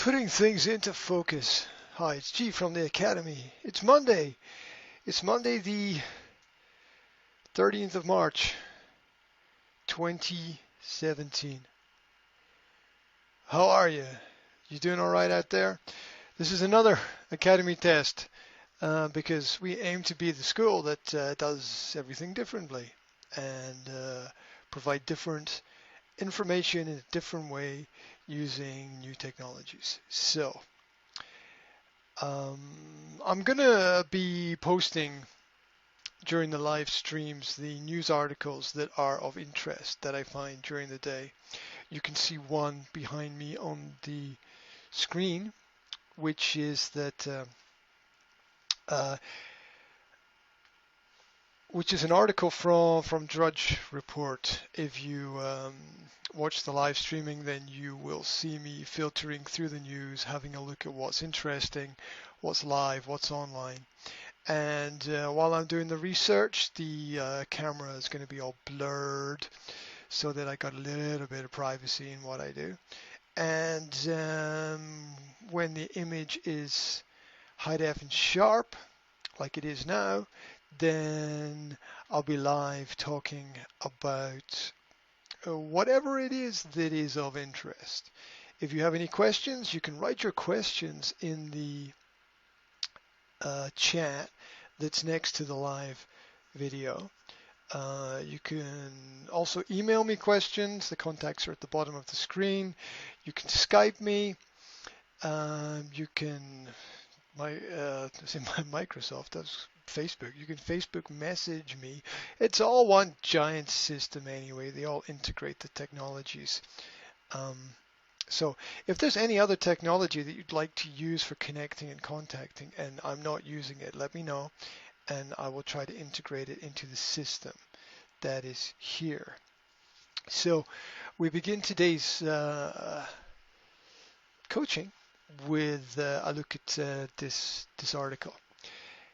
Putting things into focus. Hi, it's G from the Academy. It's Monday. It's Monday the 13th of March, 2017. How are you? You doing all right out there? This is another Academy test because we aim to be the school that does everything differently and provide different information in a different way using new technologies. So I'm gonna be posting during the live streams the news articles that are of interest that I find during the day. You can see one behind me on the screen, which is that which is an article from Drudge Report. If you watch the live streaming, then you will see me filtering through the news, having a look at what's interesting, what's live, what's online. And while I'm doing the research, the camera is going to be all blurred so that I got a little bit of privacy in what I do. And when the image is high def and sharp, like it is now, then I'll be live talking about whatever it is that is of interest. If you have any questions, you can write your questions in the chat that's next to the live video. You can also email me questions. The contacts are at the bottom of the screen. You can Skype me. You can my Microsoft, that's Facebook. You can Facebook message me. It's all one giant system anyway. They all integrate the technologies. So if there's any other technology that you'd like to use for connecting and contacting and I'm not using it, let me know and I will try to integrate it into the system that is here. So we begin today's coaching with a look at this article.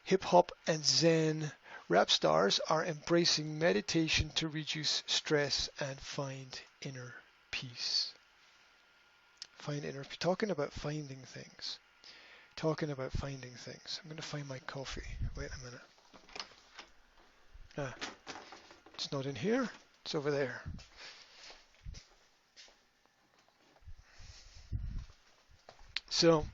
Hip hop and Zen rap stars are embracing meditation to reduce stress and find inner peace. Talking about finding things. I'm going to find my coffee. Wait a minute. It's not in here. It's over there. So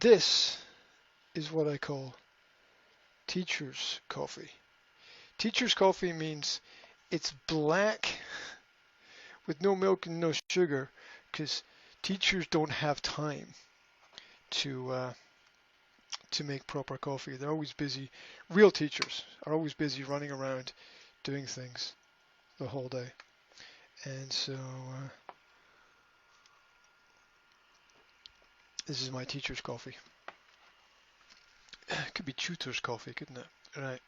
this is what I call teacher's coffee. Teacher's coffee means it's black with no milk and no sugar because teachers don't have time to make proper coffee. They're always busy. Real teachers are always busy running around doing things the whole day. And so this is my teacher's coffee. It could be tutor's coffee, couldn't it? Right.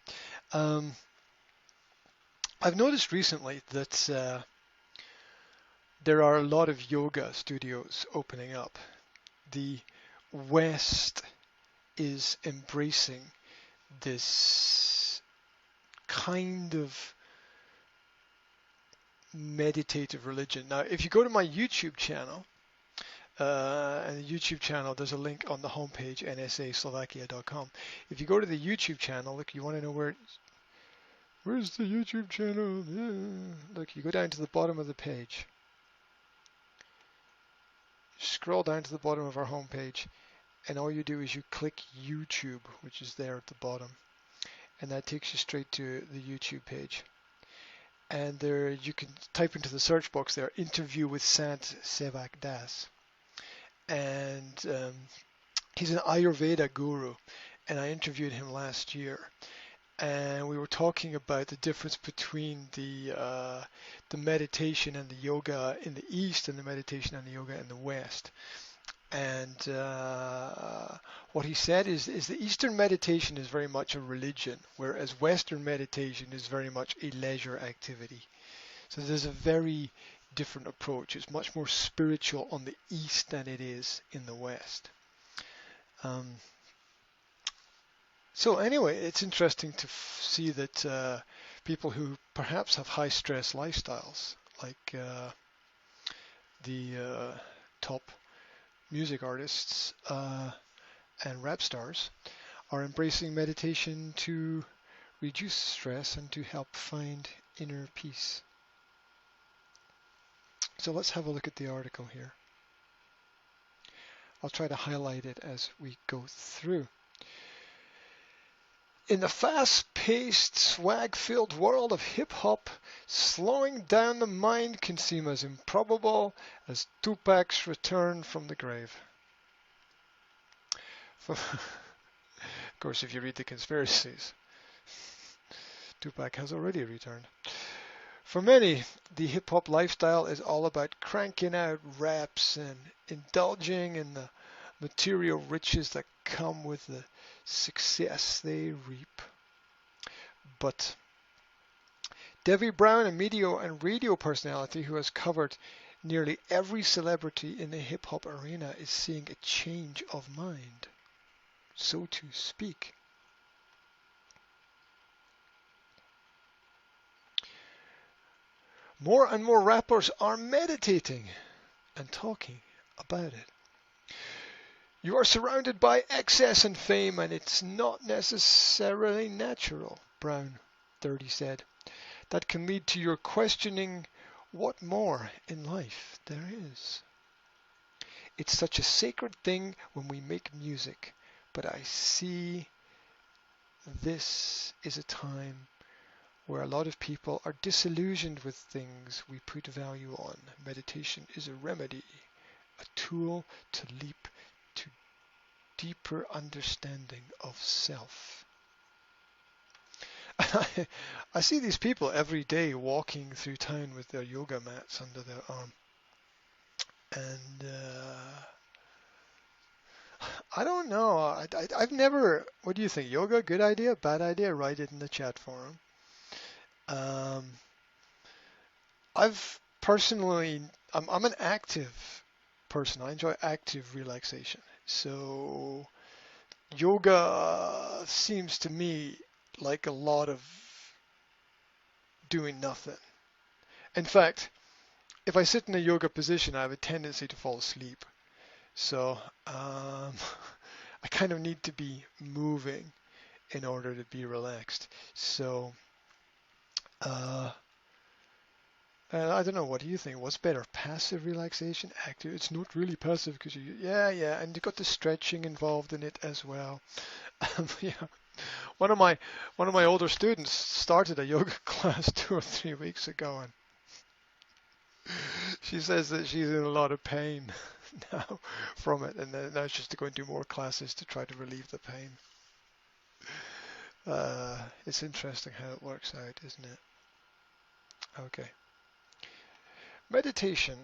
I've noticed recently that there are a lot of yoga studios opening up. The West is embracing this kind of meditative religion. Now, if you go to my YouTube channel, and the YouTube channel, there's a link on the homepage, nsaslovakia.com. If you go to the YouTube channel, look, you want to know where's the YouTube channel? Yeah. Look, you go down to the bottom of the page. Scroll down to the bottom of our homepage, and all you do is you click YouTube, which is there at the bottom, and that takes you straight to the YouTube page. And there you can type into the search box there, interview with Sant Sevak Das. And he's an Ayurveda guru, and I interviewed him last year. And we were talking about the difference between the meditation and the yoga in the East and the meditation and the yoga in the West. And what he said is the Eastern meditation is very much a religion, whereas Western meditation is very much a leisure activity. So there's a very different approach. It's much more spiritual on the East than it is in the West. So anyway, it's interesting to see that people who perhaps have high stress lifestyles, like the top music artists and rap stars, are embracing meditation to reduce stress and to help find inner peace. So let's have a look at the article here. I'll try to highlight it as we go through. In the fast-paced, swag-filled world of hip-hop, slowing down the mind can seem as improbable as Tupac's return from the grave. Of course, if you read the conspiracies, Tupac has already returned. For many, the hip-hop lifestyle is all about cranking out raps and indulging in the material riches that come with the success they reap. But Devi Brown, a media and radio personality who has covered nearly every celebrity in the hip-hop arena, is seeing a change of mind, so to speak. More and more rappers are meditating and talking about it. You are surrounded by excess and fame, and it's not necessarily natural, Brown, 30, said. That can lead to your questioning what more in life there is. It's such a sacred thing when we make music, but I see this is a time where a lot of people are disillusioned with things we put value on. Meditation is a remedy, a tool to leap to deeper understanding of self. I see these people every day walking through town with their yoga mats under their arm. And I don't know. I've never... What do you think? Yoga, good idea, bad idea? Write it in the chat forum. I've personally... I'm an active person. I enjoy active relaxation. So yoga seems to me like a lot of doing nothing. In fact, if I sit in a yoga position, I have a tendency to fall asleep. So I kind of need to be moving in order to be relaxed. So I don't know. What do you think? What's better, passive relaxation, active? It's not really passive because yeah, and you got the stretching involved in it as well. Yeah. One of my older students started a yoga class 2 or 3 weeks ago, and she says that she's in a lot of pain now from it, and now she's going to do more classes to try to relieve the pain. It's interesting how it works out, isn't it? Okay. Meditation,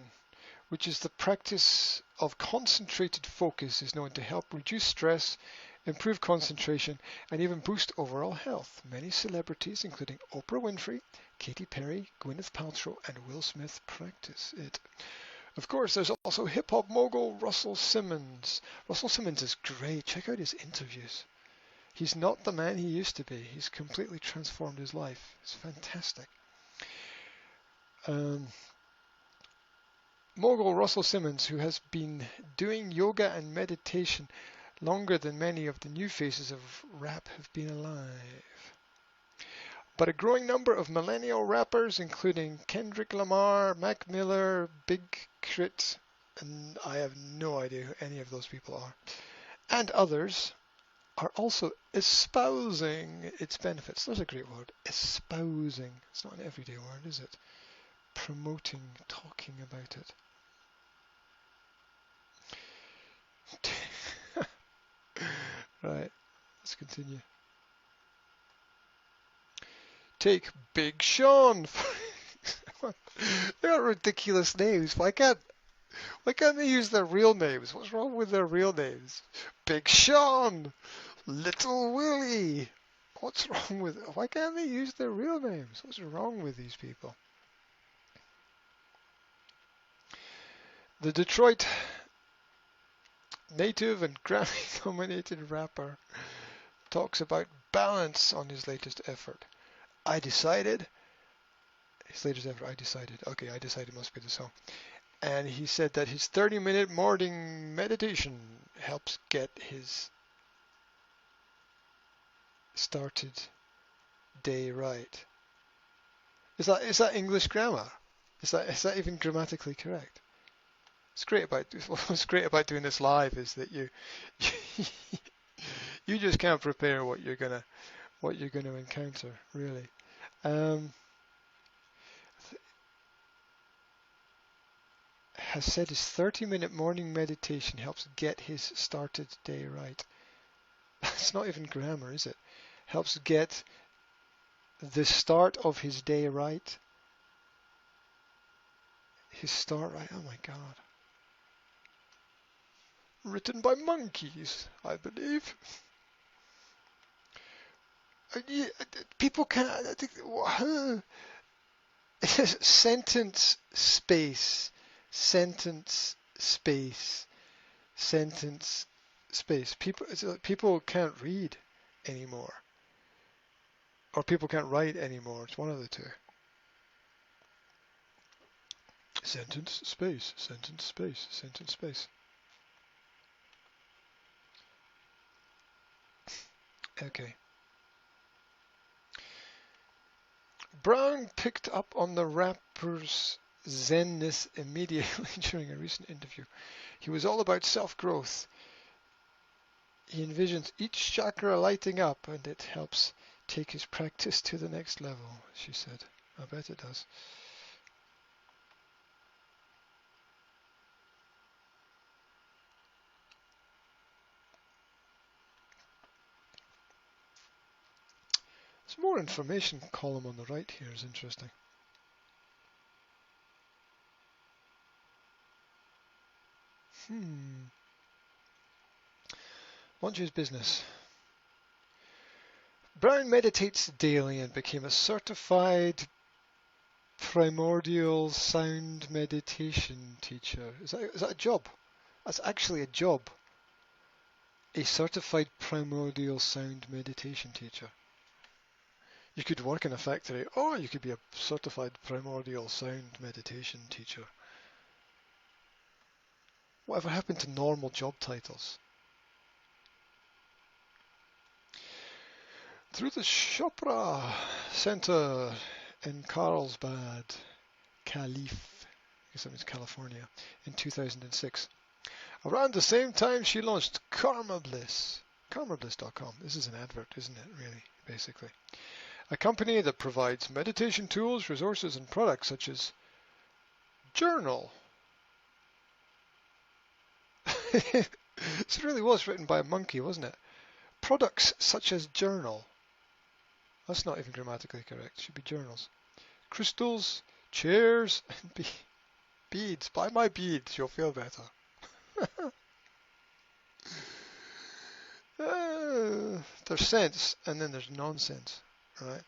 which is the practice of concentrated focus, is known to help reduce stress, improve concentration, and even boost overall health. Many celebrities, including Oprah Winfrey, Katy Perry, Gwyneth Paltrow, and Will Smith, practice it. Of course, there's also hip-hop mogul Russell Simmons. Russell Simmons is great. Check out his interviews. He's not the man he used to be. He's completely transformed his life. It's fantastic. Mogul Russell Simmons, who has been doing yoga and meditation longer than many of the new faces of rap have been alive. But a growing number of millennial rappers, including Kendrick Lamar, Mac Miller, Big Crit, and I have no idea who any of those people are, and others, are also espousing its benefits. That's a great word, espousing. It's not an everyday word, is it? Promoting, talking about it. Right, let's continue. Take Big Sean. They got ridiculous names. Why can't they use their real names? What's wrong with their real names? Big Sean, Little Willie. What's wrong with? Why can't they use their real names? What's wrong with these people? The Detroit native and Grammy-nominated rapper talks about balance on his latest effort. I decided. His latest ever, I decided. Okay, I decided must be the song. And he said that his 30-minute morning meditation helps get his started day right. Is that English grammar? Is that even grammatically correct? What's great about doing this live is that you you just can't prepare what you're gonna encounter, really. Um, has said his 30-minute morning meditation helps get his started day right. That's not even grammar, is it? Helps get the start of his day right. His start right. Oh my God. Written by monkeys, I believe. People can't. It says sentence space, sentence space, sentence space. People can't read anymore, or people can't write anymore. It's one of the two. Sentence space, sentence space, sentence space. Okay. Brown picked up on the rapper's zenness immediately during a recent interview. He was all about self-growth. He envisions each chakra lighting up, and it helps take his practice to the next level, she said. I bet it does. There's more information column on the right here is interesting. Launch his business. Brown meditates daily and became a certified primordial sound meditation teacher. Is that a job? That's actually a job. A certified primordial sound meditation teacher. You could work in a factory, or you could be a certified primordial sound meditation teacher. Whatever happened to normal job titles? Through the Chopra Center in Carlsbad, Calif, I guess that means California, in 2006. Around the same time, she launched Karma Bliss. KarmaBliss.com. This is an advert, isn't it, really, basically? A company that provides meditation tools, resources, and products such as Journal. This really was written by a monkey, wasn't it? Products such as Journal. That's not even grammatically correct. It should be journals. Crystals, chairs, and beads. Buy my beads, you'll feel better. There's sense, and then there's nonsense, right?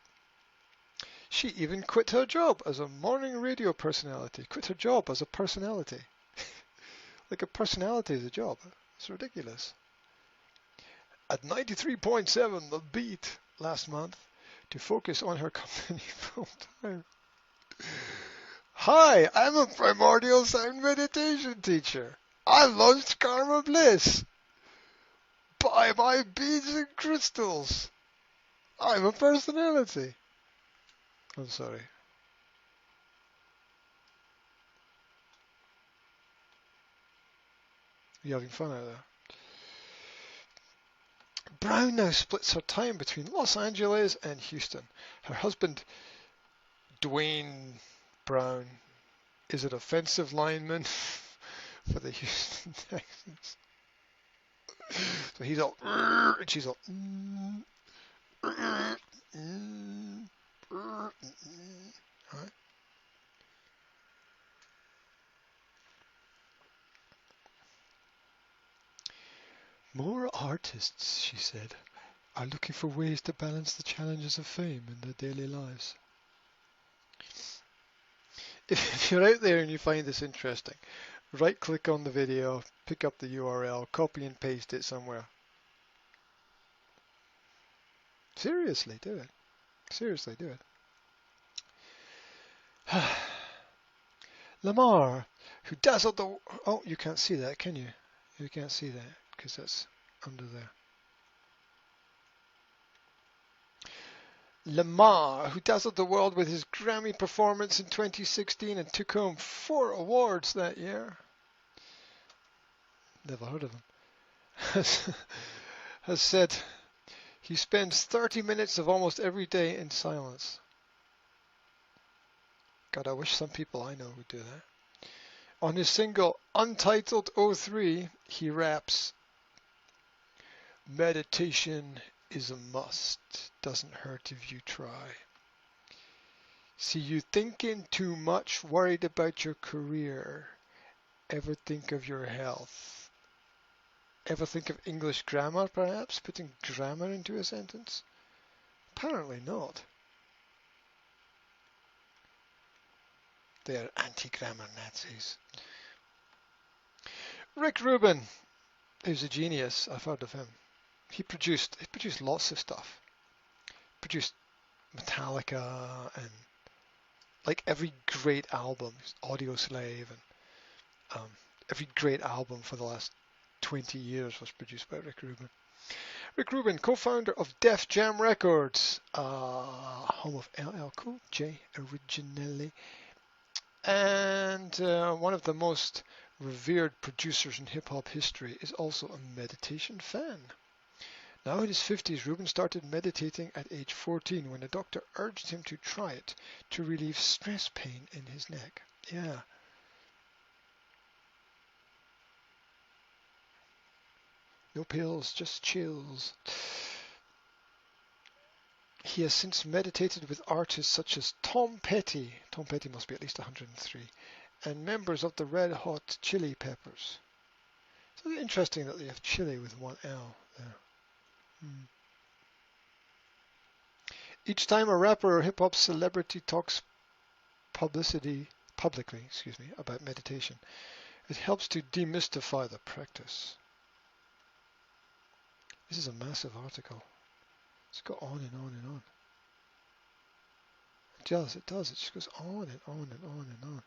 She even quit her job as a morning radio personality. Quit her job as a personality. Like a personality is a job. It's ridiculous. At 93.7 The Beat last month to focus on her company full time. Hi, I'm a primordial sound meditation teacher. I launched Karma Bliss. Buy my beads and crystals. I'm a personality. I'm sorry. You having fun out there? Brown now splits her time between Los Angeles and Houston. Her husband, Dwayne Brown, is an offensive lineman for the Houston Texans. So he's all, and she's all, right? More artists, she said, are looking for ways to balance the challenges of fame in their daily lives. If you're out there and you find this interesting, right-click on the video, pick up the URL, copy and paste it somewhere. Seriously, do it. Seriously, do it. Lamar, who dazzled the... Oh, you can't see that, can you? You can't see that because that's under there. Lamar, who dazzled the world with his Grammy performance in 2016 and took home 4 awards that year. Never heard of him. Has said he spends 30 minutes of almost every day in silence. God, I wish some people I know would do that. On his single Untitled '03, he raps, "Meditation is a must, doesn't hurt if you try. See you thinking too much, worried about your career. Ever think of your health? Ever think of English grammar, perhaps? Putting grammar into a sentence? Apparently not. They're anti-grammar Nazis." Rick Rubin, who's a genius. I've heard of him. He produced lots of stuff. Produced Metallica and like every great album, Audio Slave, and every great album for the last 20 years was produced by Rick Rubin. Rick Rubin, co-founder of Def Jam Records, home of LL Cool J originally, and one of the most revered producers in hip-hop history, is also a meditation fan. Now in his 50s, Rubin started meditating at age 14 when a doctor urged him to try it to relieve stress pain in his neck. Yeah. No pills, just chills. He has since meditated with artists such as Tom Petty. Tom Petty must be at least 103. And members of the Red Hot Chili Peppers. So interesting that they have chili with one L there. Each time a rapper or hip-hop celebrity talks publicly, about meditation, it helps to demystify the practice. This is a massive article. It's got on and on and on. It does. It just goes on and on and on and on.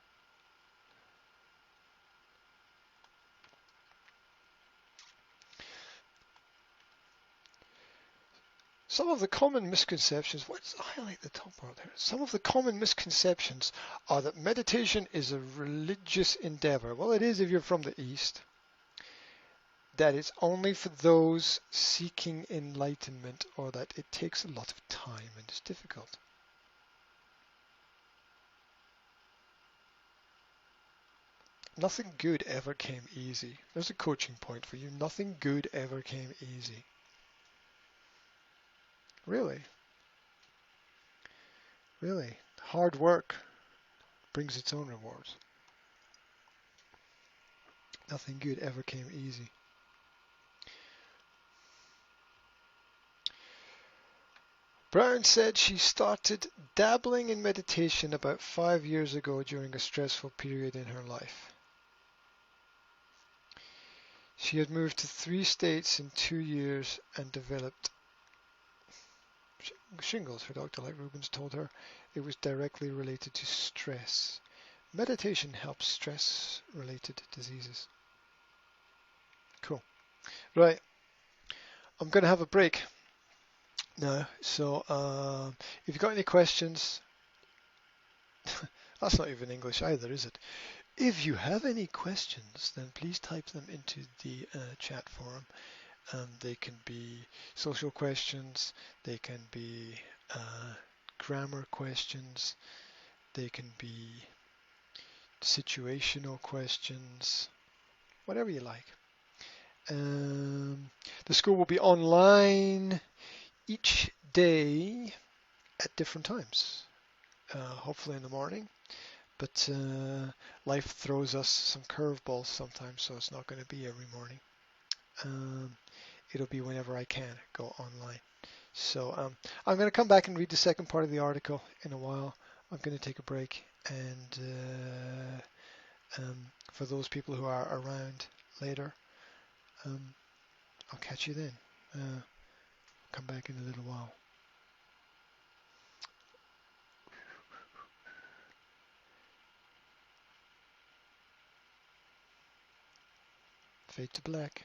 Some of the common misconceptions, let's highlight the top part there. Some of the common misconceptions are that meditation is a religious endeavor. Well, it is if you're from the East. That it's only for those seeking enlightenment, or that it takes a lot of time and is difficult. Nothing good ever came easy. There's a coaching point for you. Nothing good ever came easy. Really? Really? Hard work brings its own rewards. Nothing good ever came easy. Brown said she started dabbling in meditation about 5 years ago during a stressful period in her life. She had moved to 3 states in 2 years and developed shingles. Her doctor, like Rubens, told her it was directly related to stress. Meditation helps stress-related diseases. Cool. Right. I'm going to have a break now. So if you've got any questions, that's not even English either, is it? If you have any questions, then please type them into the chat forum. They can be social questions, they can be grammar questions, they can be situational questions, whatever you like. The school will be online each day at different times, hopefully in the morning. But life throws us some curveballs sometimes, so it's not going to be every morning. It'll be whenever I can go online. So I'm going to come back and read the second part of the article in a while. I'm going to take a break, and for those people who are around later, I'll catch you then. Come back in a little while. Fade to black.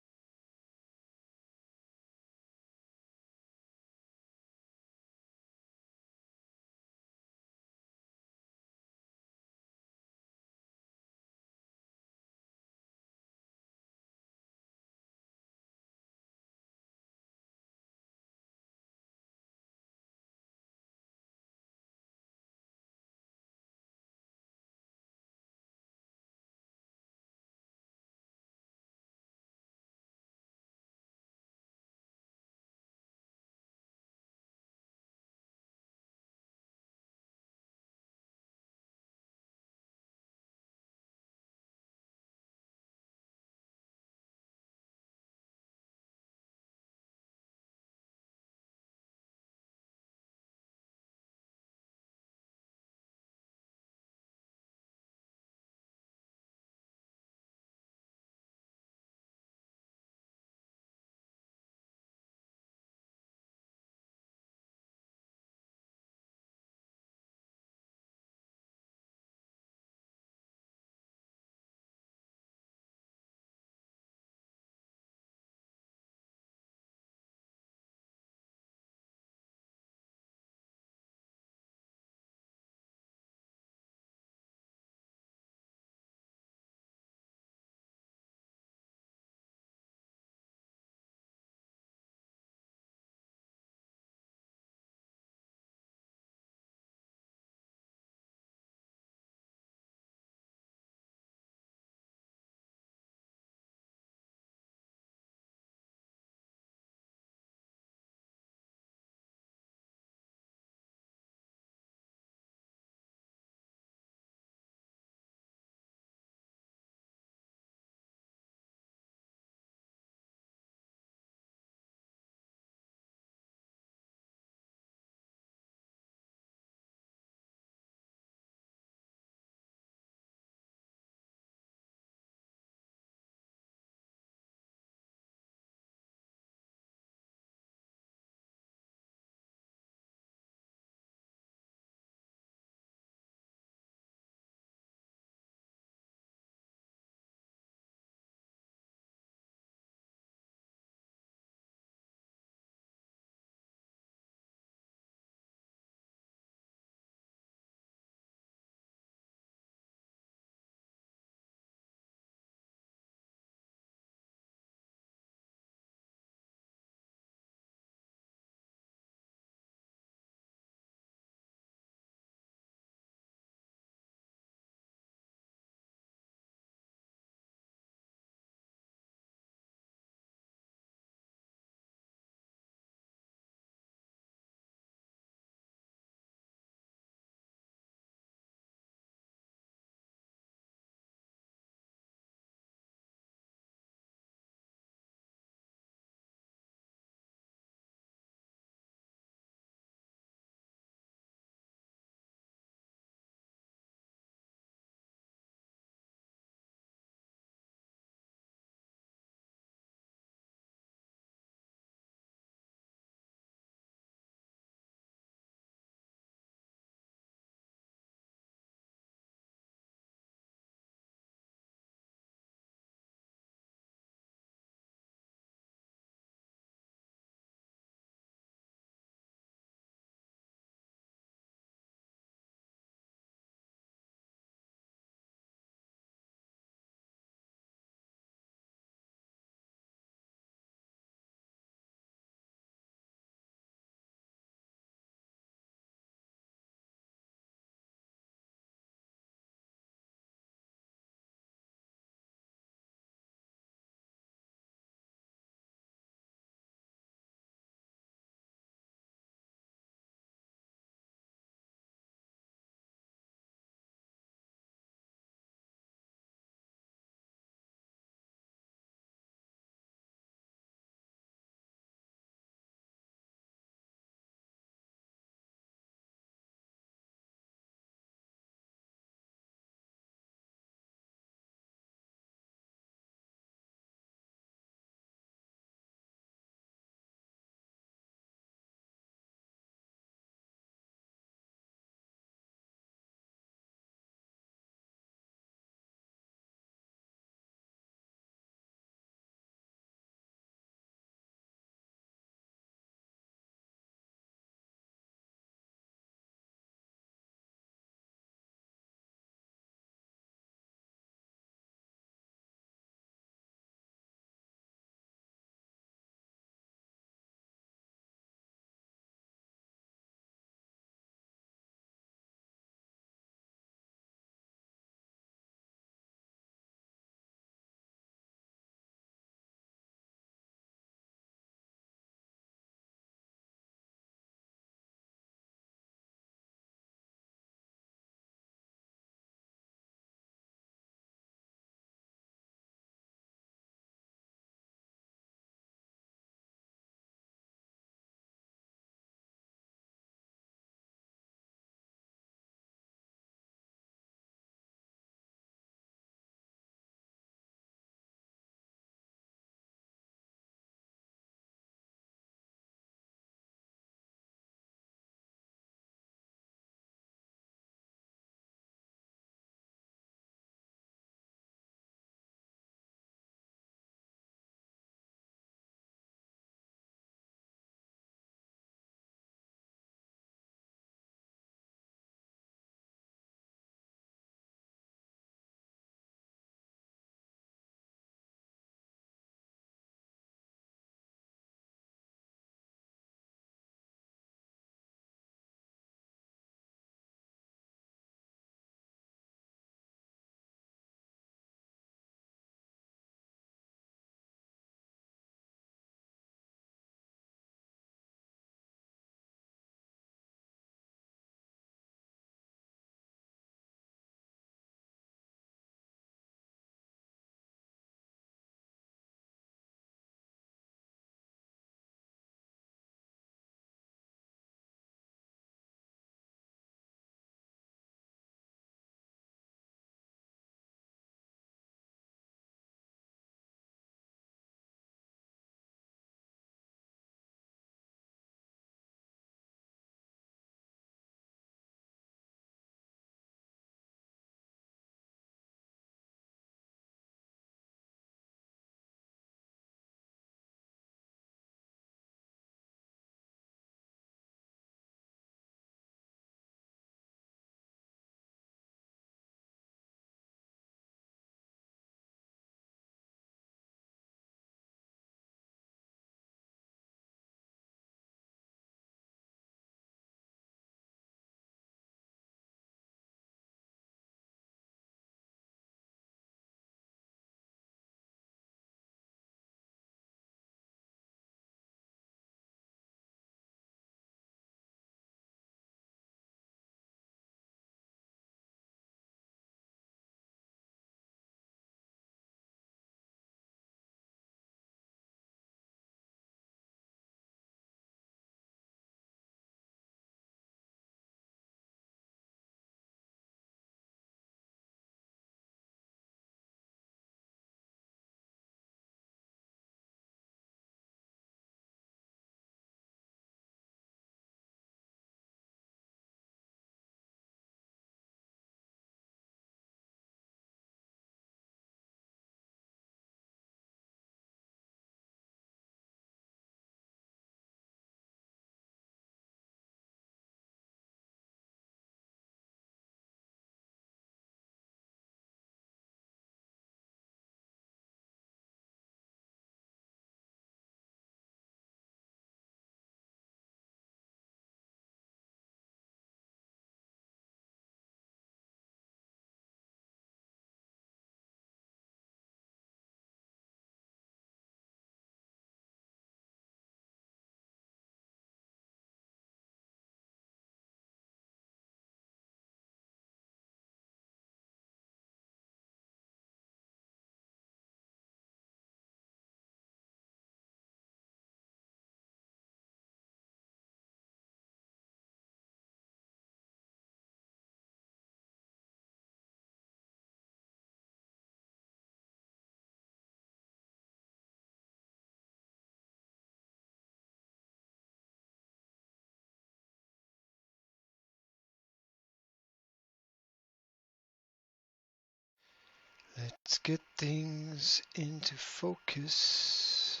Let's get things into focus.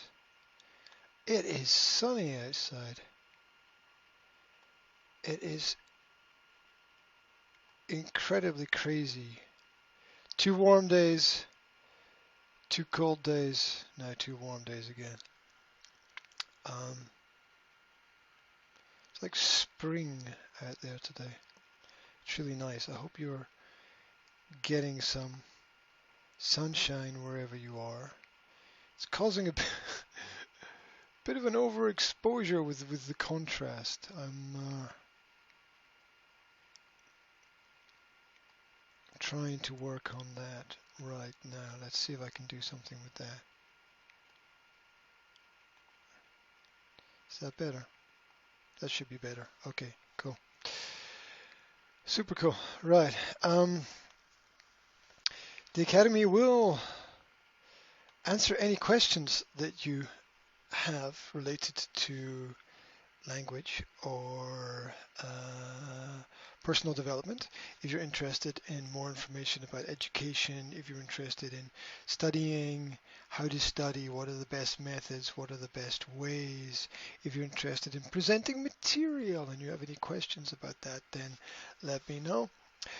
It is sunny outside. It is incredibly crazy. 2 warm days, 2 cold days, now 2 warm days again. It's like spring out there today. It's really nice. I hope you're getting some sunshine wherever you are. It's causing a bit of an overexposure with the contrast. I'm trying to work on that right now. Let's see if I can do something with that. Is that better? That should be better. Okay, cool. Super cool. Right. The Academy will answer any questions that you have related to language or personal development. If you're interested in more information about education, if you're interested in studying, how to study, what are the best methods, what are the best ways, if you're interested in presenting material and you have any questions about that, then let me know.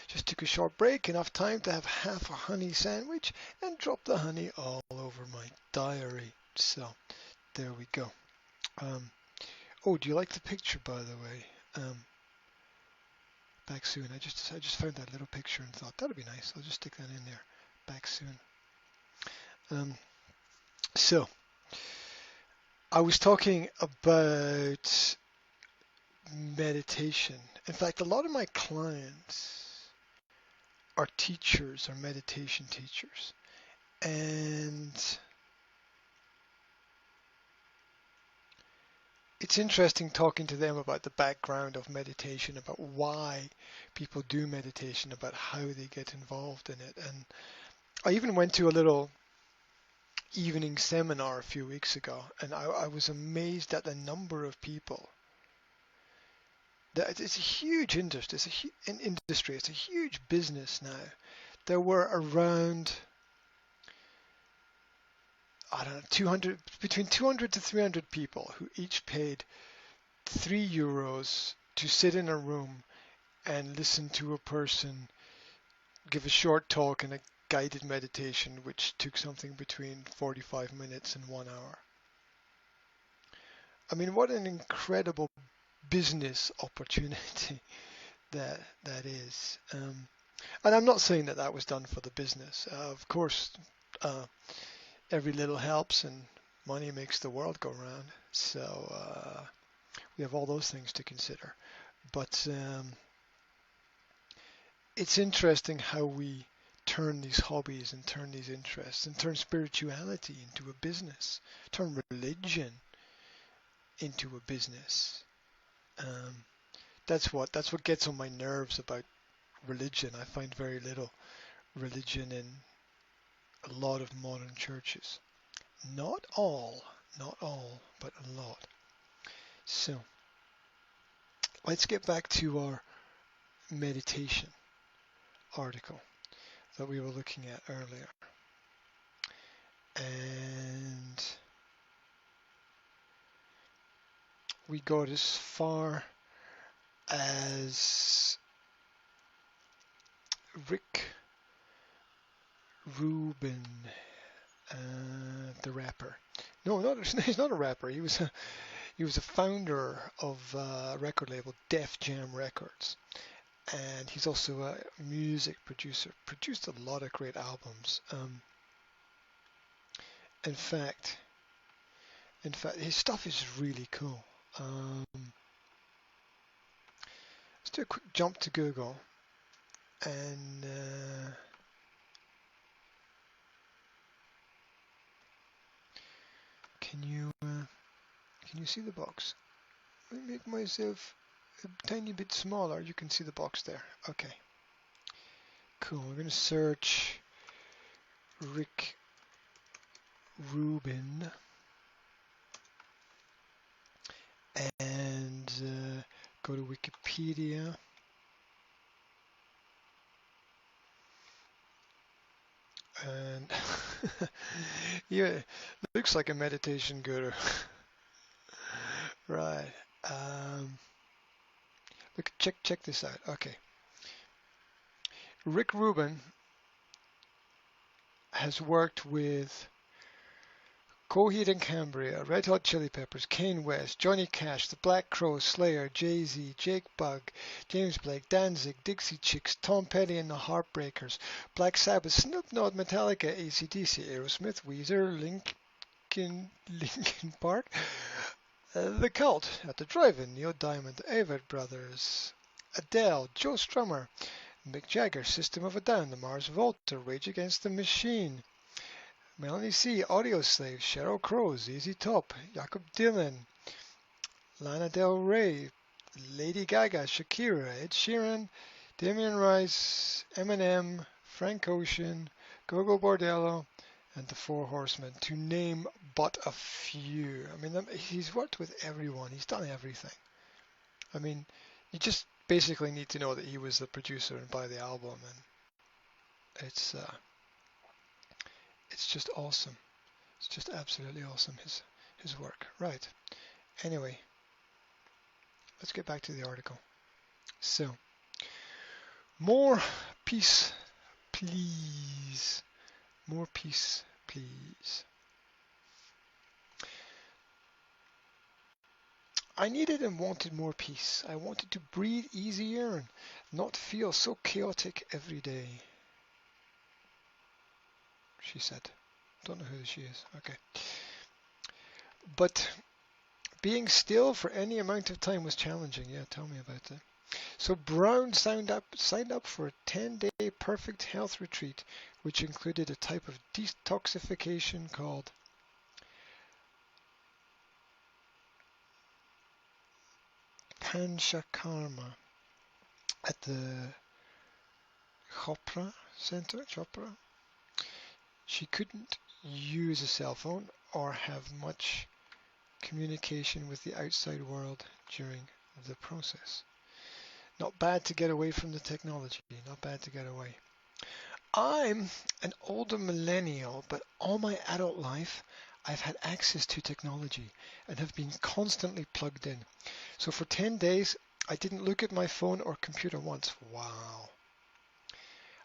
Just took a short break, enough time to have half a honey sandwich and drop the honey all over my diary. So there we go. Oh, do you like the picture, by the way? Back soon. I just found that little picture and thought that'd be nice. I'll just stick that in there. Back soon. So I was talking about meditation. In fact, a lot of my clients are teachers, are meditation teachers, and it's interesting talking to them about the background of meditation, about why people do meditation, about how they get involved in it. And I even went to a little evening seminar a few weeks ago, and I was amazed at the number of people. It's a huge industry. It's a huge business now. There were around, I don't know, between 200 to 300 people who each paid €3 to sit in a room and listen to a person give a short talk and a guided meditation, which took something between 45 minutes and 1 hour. I mean, what an incredible business opportunity that is. And I'm not saying that that was done for the business. Of course, every little helps and money makes the world go round. So we have all those things to consider. But it's interesting how we turn these hobbies and turn these interests and turn spirituality into a business, turn religion into a business. That's what gets on my nerves about religion. I find very little religion in a lot of modern churches. Not all, but a lot. So let's get back to our meditation article that we were looking at earlier. And we got as far as Rick Rubin, the rapper. No, he's not a rapper. He was a founder of a record label, Def Jam Records, and he's also a music producer. Produced a lot of great albums. In fact, his stuff is really cool. Let's do a quick jump to Google and can you see the box? Let me make myself a tiny bit smaller. You can see the box there. Okay. Cool. We're going to search Rick Rubin and go to Wikipedia. And yeah, looks like a meditation guru. Right. Um, Look, check this out. Okay. Rick Rubin has worked with Coheed and Cambria, Red Hot Chili Peppers, Kanye West, Johnny Cash, The Black Crowes, Slayer, Jay-Z, Jake Bugg, James Blake, Danzig, Dixie Chicks, Tom Petty and the Heartbreakers, Black Sabbath, Snoop Dogg, Metallica, AC/DC, Aerosmith, Weezer, Linkin Park, The Cult, At the Drive-In, Neil Diamond, Avett Brothers, Adele, Joe Strummer, Mick Jagger, System of a Down, The Mars Volta, Rage Against the Machine, Melanie C, Audioslave, Sheryl Crow, ZZ Top, Jakob Dylan, Lana Del Rey, Lady Gaga, Shakira, Ed Sheeran, Damien Rice, Eminem, Frank Ocean, Gogo Bordello, and the Four Horsemen, to name but a few. I mean, he's worked with everyone. He's done everything. I mean, you just basically need to know that he was the producer and buy the album, and it's just awesome. It's just absolutely awesome, his work. Right. Anyway, let's get back to the article. So, more peace, please. More peace, please. I needed and wanted more peace. I wanted to breathe easier and not feel so chaotic every day, she said. Don't know who she is. Okay. But being still for any amount of time was challenging. Yeah, tell me about that. So Brown signed up for a 10-day perfect health retreat, which included a type of detoxification called Panchakarma at the Chopra Center. Chopra. She couldn't use a cell phone or have much communication with the outside world during the process. Not bad to get away from the technology. Not bad to get away. I'm an older millennial, but all my adult life I've had access to technology and have been constantly plugged in. So for 10 days, I didn't look at my phone or computer once. Wow.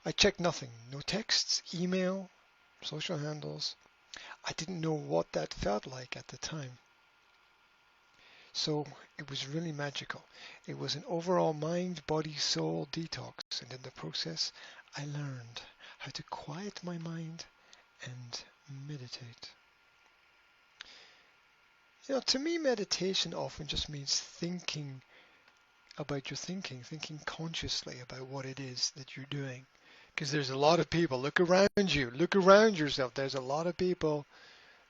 I checked nothing. No texts, email, social handles. I didn't know what that felt like at the time. So it was really magical. It was an overall mind, body, soul detox. And in the process, I learned how to quiet my mind and meditate. You know, to me, meditation often just means thinking about your thinking consciously about what it is that you're doing. Because there's a lot of people, look around you, look around yourself. There's a lot of people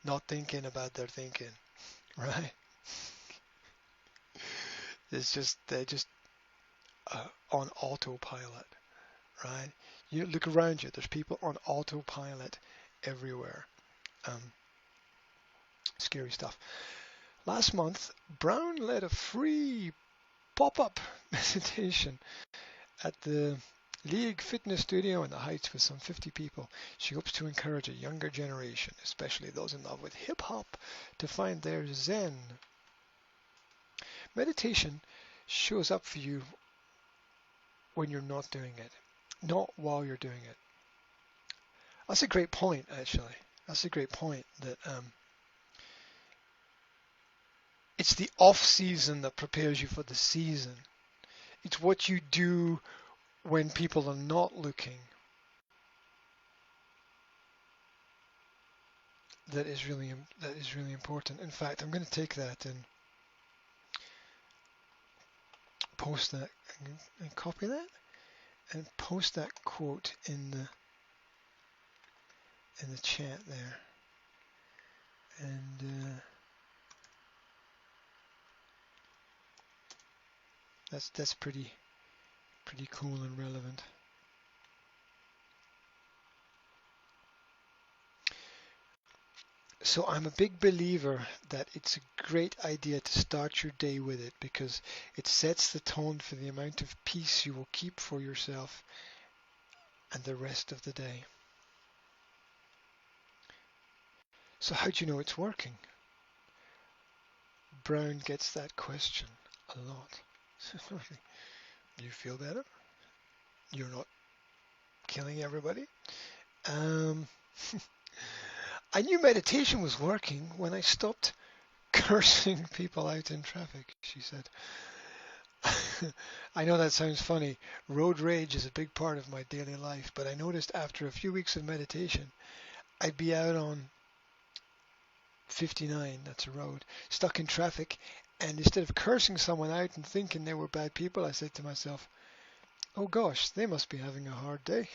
not thinking about their thinking, right? They're just on autopilot, right? You look around you. There's people on autopilot everywhere. Scary stuff. Last month, Brown led a free pop-up meditation at the League Fitness Studio in the Heights with some 50 people. She hopes to encourage a younger generation, especially those in love with hip-hop, to find their zen. Meditation shows up for you when you're not doing it, not while you're doing it. That's a great point, actually. That's a great point, that it's the off-season that prepares you for the season. It's what you do when people are not looking that is really important. In fact, I'm going to take that and post that and copy that and post that quote in the chat there. And that's pretty cool and relevant. So I'm a big believer that it's a great idea to start your day with it, because it sets the tone for the amount of peace you will keep for yourself and the rest of the day. So how do you know it's working? Brown gets that question a lot. You feel better? You're not killing everybody? Um, I knew meditation was working when I stopped cursing people out in traffic, she said. I know that sounds funny. Road rage is a big part of my daily life, but I noticed after a few weeks of meditation, I'd be out on 59, that's a road, stuck in traffic, and instead of cursing someone out and thinking they were bad people, I said to myself, oh gosh, they must be having a hard day.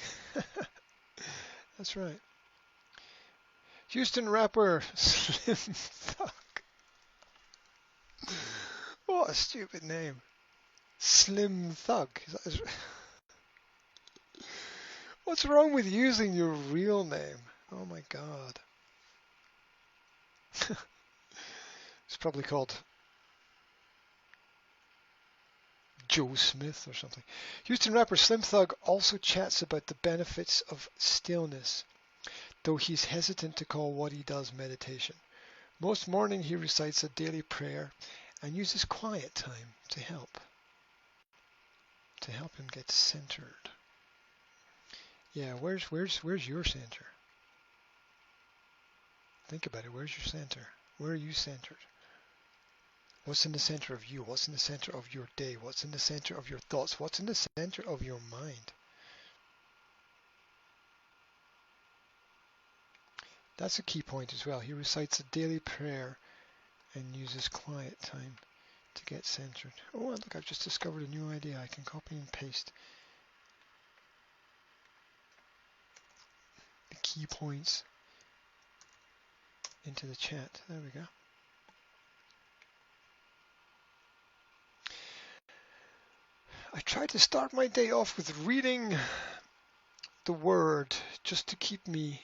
That's right. Houston rapper Slim Thug. What a stupid name. Slim Thug. What's wrong with using your real name? Oh my God. It's probably called Joe Smith or something. Houston rapper Slim Thug also chats about the benefits of stillness, though he's hesitant to call what he does meditation. Most morning he recites a daily prayer and uses quiet time to help him get centered. Yeah, where's your center? Think about it. Where's your center? Where are you centered? What's in the center of you? What's in the center of your day? What's in the center of your thoughts? What's in the center of your mind? That's a key point as well. He recites a daily prayer and uses quiet time to get centered. Oh, look, I've just discovered a new idea. I can copy and paste the key points into the chat. There we go. I try to start my day off with reading the Word just to keep me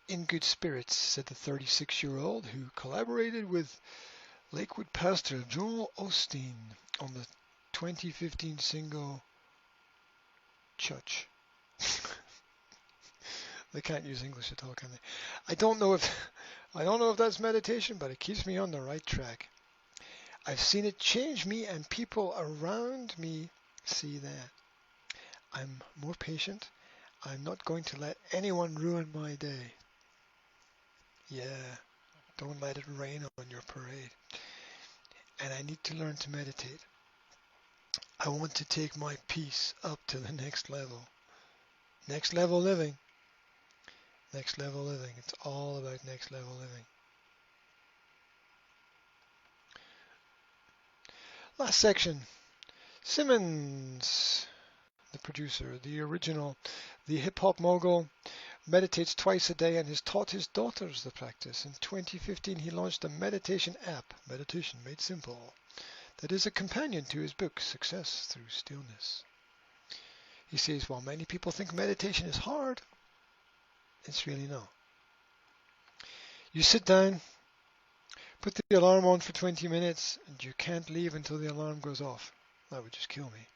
in good spirits, said the 36-year-old who collaborated with Lakewood pastor Joel Osteen on the 2015 single Church. They can't use English at all, can they? I don't know if that's meditation, but it keeps me on the right track. I've seen it change me, and people around me see that. I'm more patient. I'm not going to let anyone ruin my day. Yeah, don't let it rain on your parade. And I need to learn to meditate. I want to take my peace up to the next level. Next level living. Next level living. It's all about next level living. Last section. Simmons, the producer, the original, the hip-hop mogul, meditates twice a day and has taught his daughters the practice. In 2015, he launched a meditation app, Meditation Made Simple, that is a companion to his book, Success Through Stillness. He says, while many people think meditation is hard, it's really not. You sit down, put the alarm on for 20 minutes, and you can't leave until the alarm goes off. That would just kill me.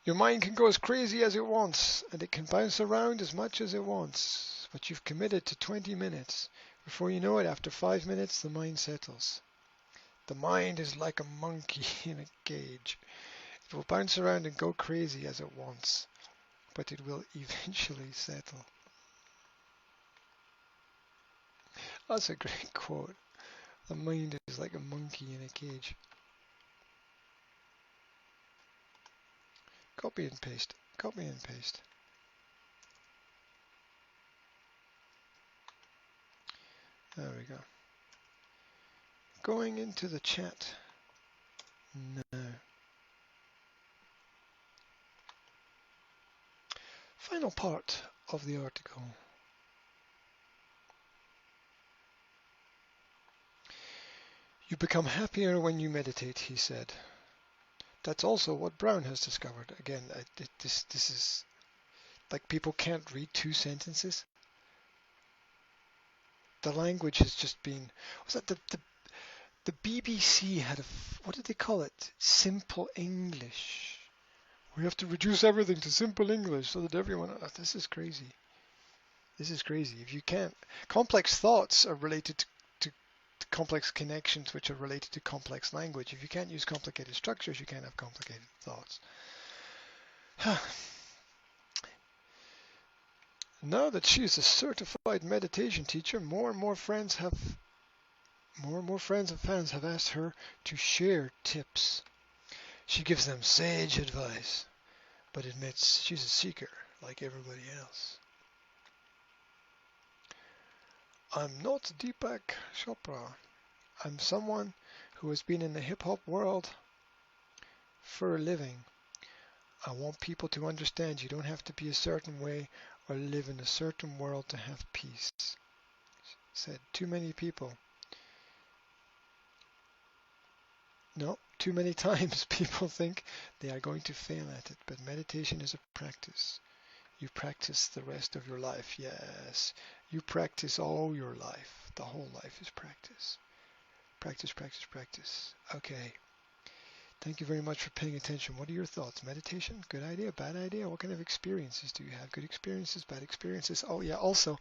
Your mind can go as crazy as it wants, and it can bounce around as much as it wants, but you've committed to 20 minutes. Before you know it, after 5 minutes, the mind settles. The mind is like a monkey in a cage. It will bounce around and go crazy as it wants, but it will eventually settle. That's a great quote. The mind is like a monkey in a cage. Copy and paste. Copy and paste. There we go. Going into the chat now. Final part of the article. You become happier when you meditate, he said. That's also what Brown has discovered. Again, this is like people can't read two sentences. The language has just been. Was that the BBC had a, what did they call it? Simple English. We have to reduce everything to simple English so that everyone. This is crazy. This is crazy. If you can't, complex thoughts are related to complex connections, which are related to complex language. If you can't use complicated structures, you can't have complicated thoughts. Now that she is a certified meditation teacher, more and more friends and fans have asked her to share tips. She gives them sage advice, but admits she's a seeker like everybody else. I'm not Deepak Chopra. I'm someone who has been in the hip-hop world for a living. I want people to understand you don't have to be a certain way or live in a certain world to have peace. Said too many people. No, too many times people think they are going to fail at it, but meditation is a practice. You practice the rest of your life, yes. You practice all your life. The whole life is practice. Practice, practice, practice. Okay. Thank you very much for paying attention. What are your thoughts? Meditation? Good idea? Bad idea? What kind of experiences do you have? Good experiences? Bad experiences? Oh yeah, also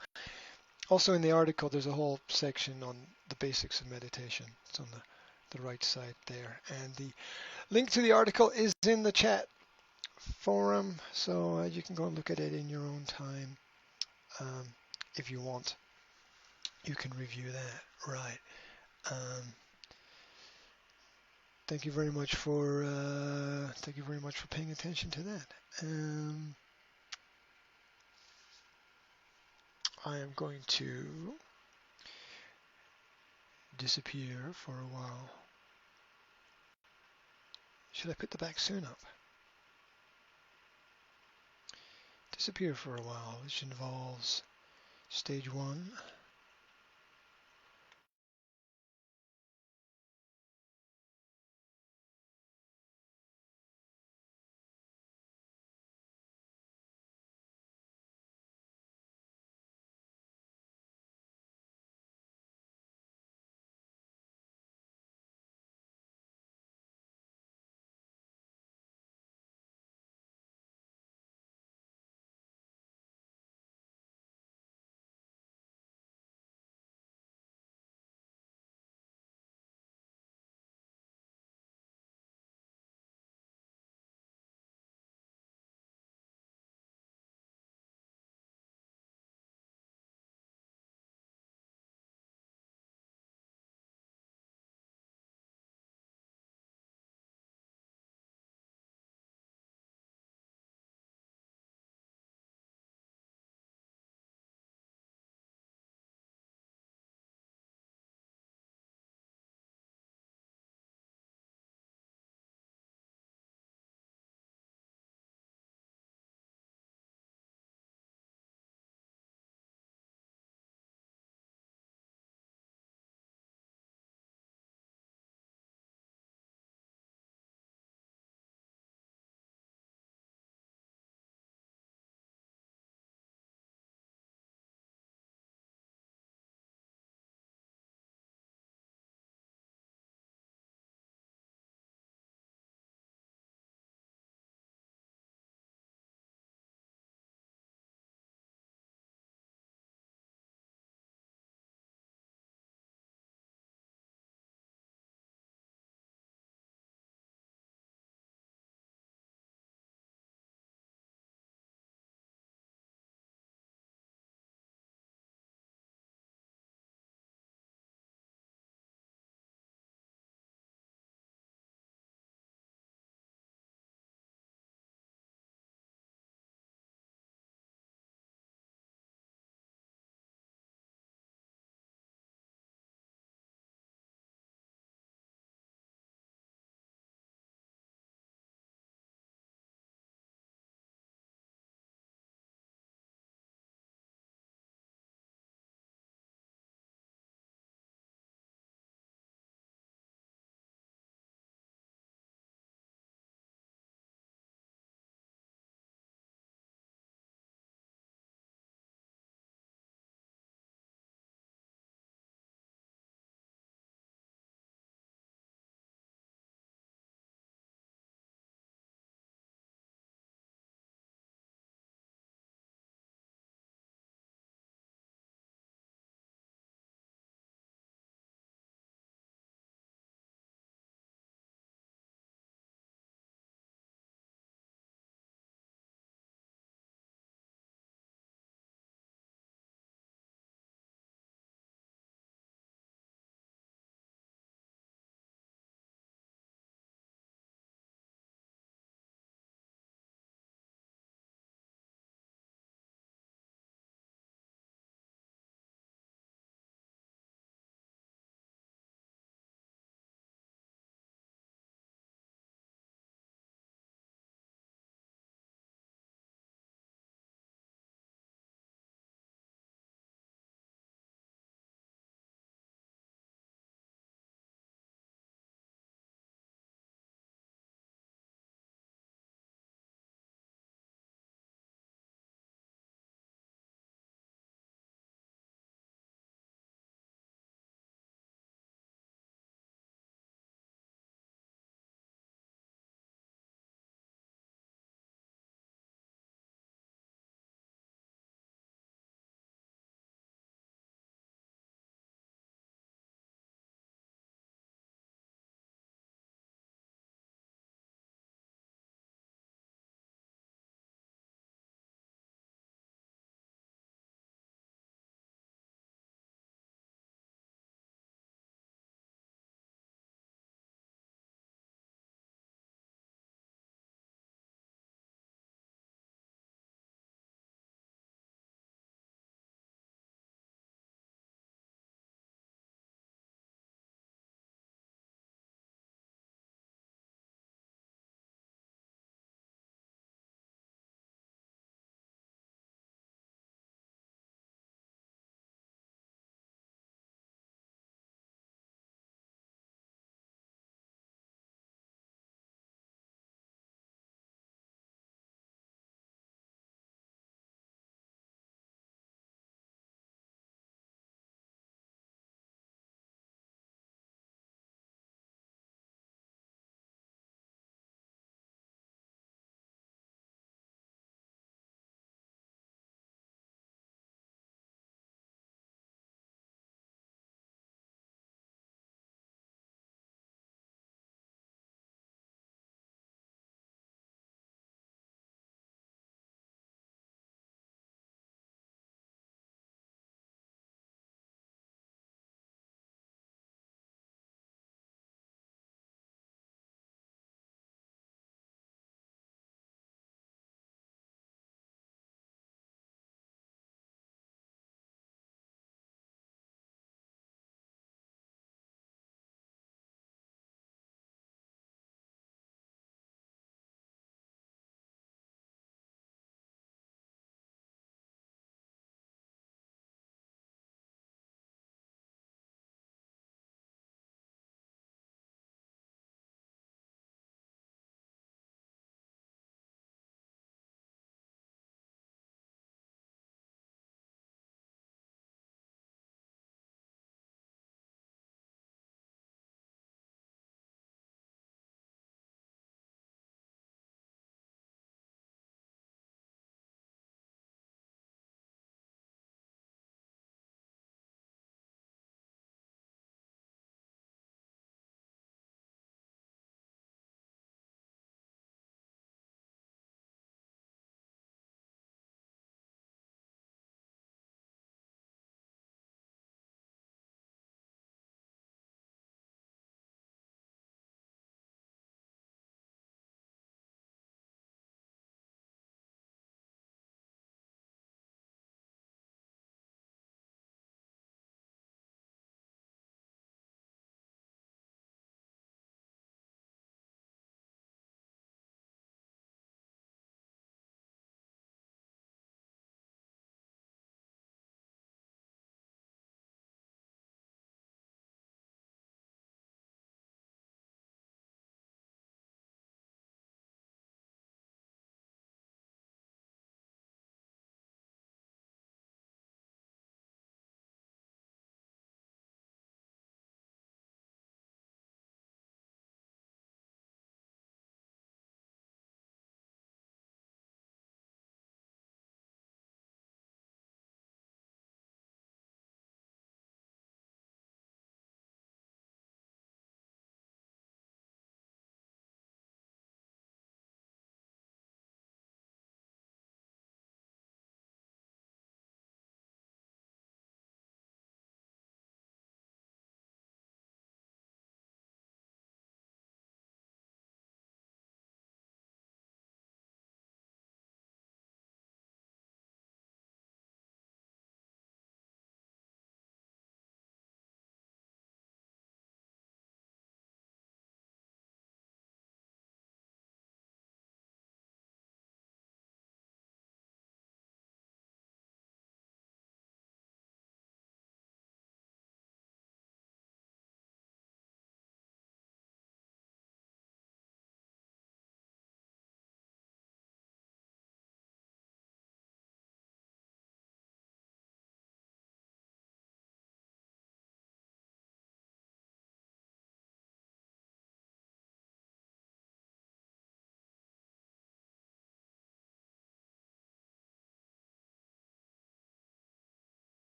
in the article there's a whole section on the basics of meditation. It's on the right side there. And the link to the article is in the chat forum, so you can go and look at it in your own time. If you want, you can review that. Right. Thank you very much for paying attention to that. I am going to disappear for a while. Should I put the back soon up? Disappear for a while, which involves stage 1.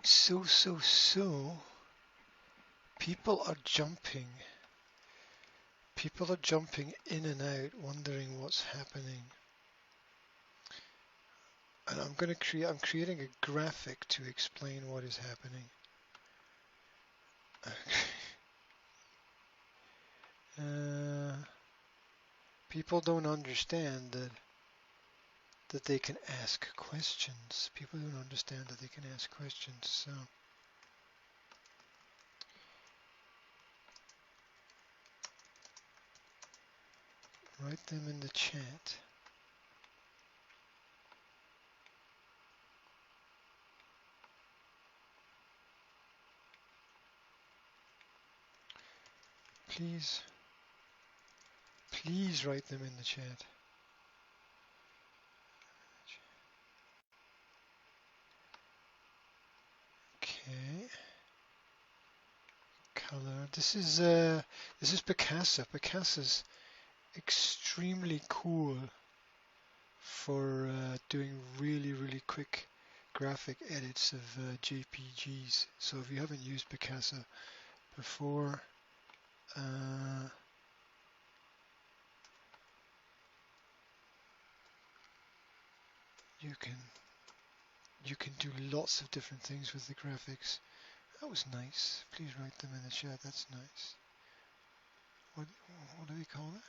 So, people are jumping. People are jumping in and out, wondering what's happening. And I'm creating a graphic to explain what is happening. People don't understand that they can ask questions. People don't understand that they can ask questions. So write them in the chat. Please write them in the chat. Okay. Color. This is Picasa. Picasa's extremely cool for doing really quick graphic edits of JPGs. So if you haven't used Picasa before, you can do lots of different things with the graphics. That was nice. Please write them in the chat. That's nice. What do we call it?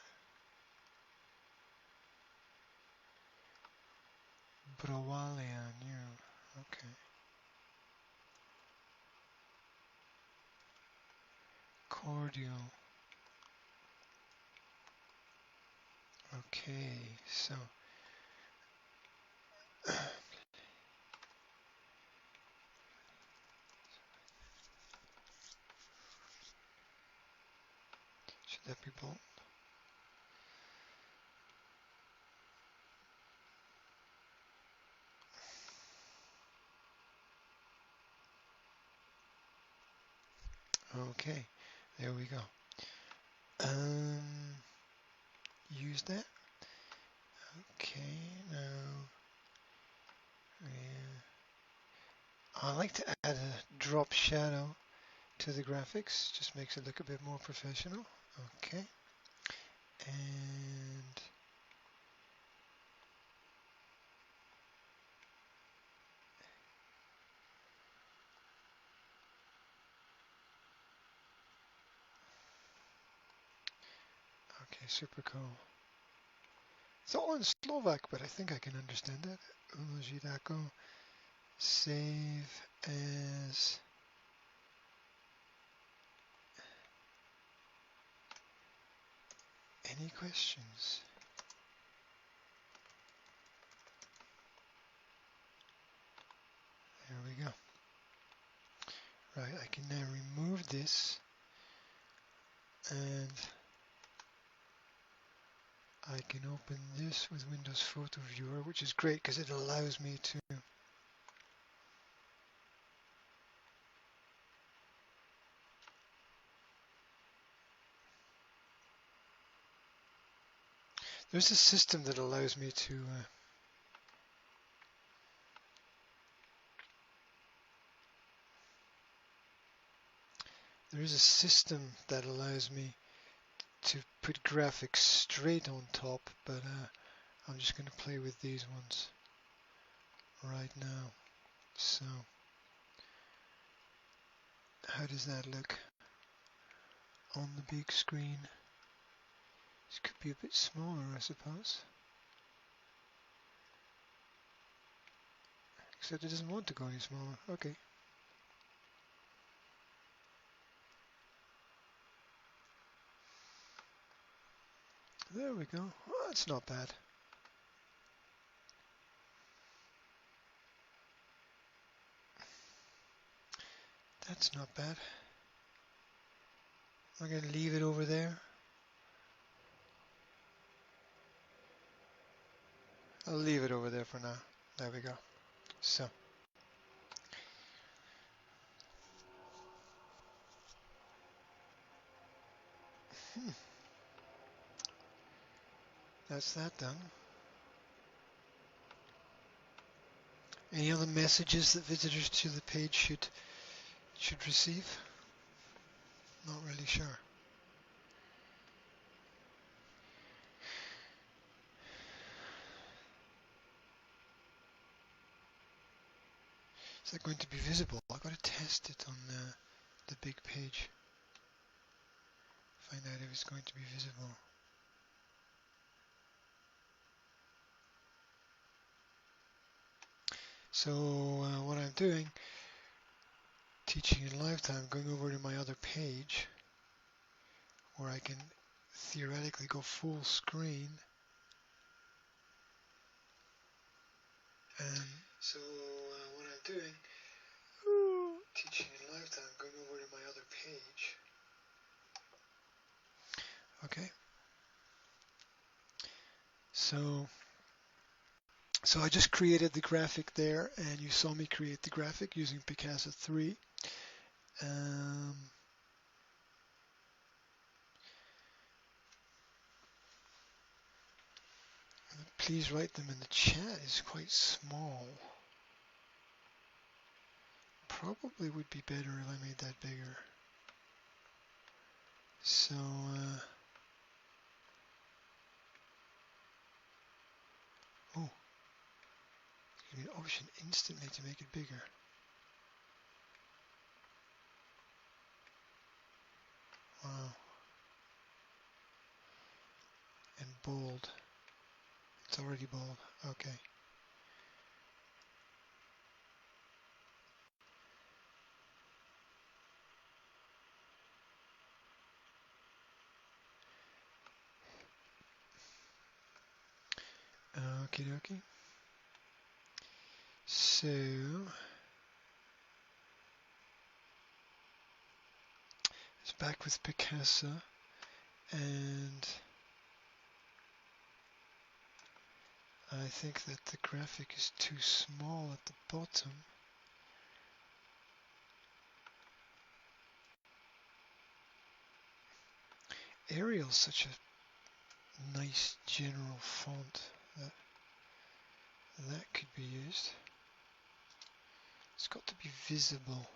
Brawalian, yeah. Okay. Cordial. Okay, so should that be bold? Okay, there we go. Use that. Okay, now I like to add a drop shadow to the graphics. Just makes it look a bit more professional. Okay, and okay, super cool. It's all in Slovak, but I think I can understand that. Uložit save as. Any questions? There we go. Right, I can now remove this and I can open this with Windows Photo Viewer, which is great because it allows me to there's a system that allows me to there is a system that allows me to put graphics straight on top, but I'm just going to play with these ones right now. So how does that look on the big screen? This could be a bit smaller, I suppose. Except it doesn't want to go any smaller. Okay. There we go. Oh, that's not bad. That's not bad. I'm going to leave it over there. I'll leave it over there for now. There we go. So. That's that done. Any other messages that visitors to the page should receive? Not really sure. Is that going to be visible? I've got to test it on the big page. Find out if it's going to be visible. So what I'm doing, teaching in lifetime, going over to my other page where I can theoretically go full screen. And so what I'm doing, teaching in lifetime, going over to my other page. Okay. So I just created the graphic there, and you saw me create the graphic using Picasa 3. Please write them in the chat. It's quite small. Probably would be better if I made that bigger. So oh, give me an option instantly to make it bigger. Wow. And bold. It's already bold. Okay. Okie dokie. So it's back with Picasa, and I think that the graphic is too small at the bottom. Arial's such a nice general font that could be used. It's got to be visible.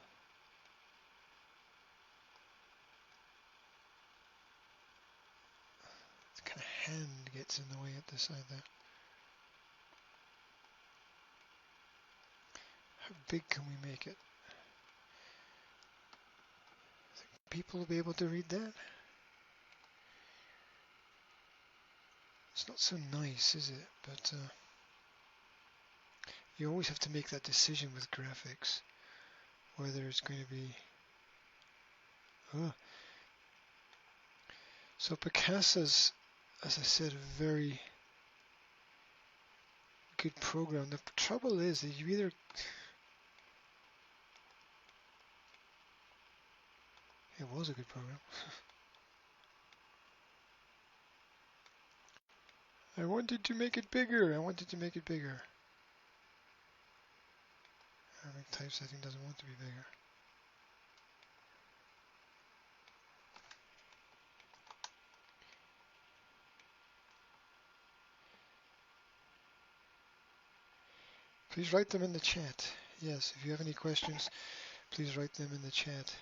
The kind of hand gets in the way at the side there. How big can we make it? Think people will be able to read that? It's not so nice, is it? But you always have to make that decision with graphics, whether it's going to be... So Picasa's, as I said, a very good program. The trouble is that you either... It was a good program. I wanted to make it bigger. I wanted to make it bigger. Having typesetting doesn't want to be bigger. Please write them in the chat. Yes, if you have any questions, please write them in the chat.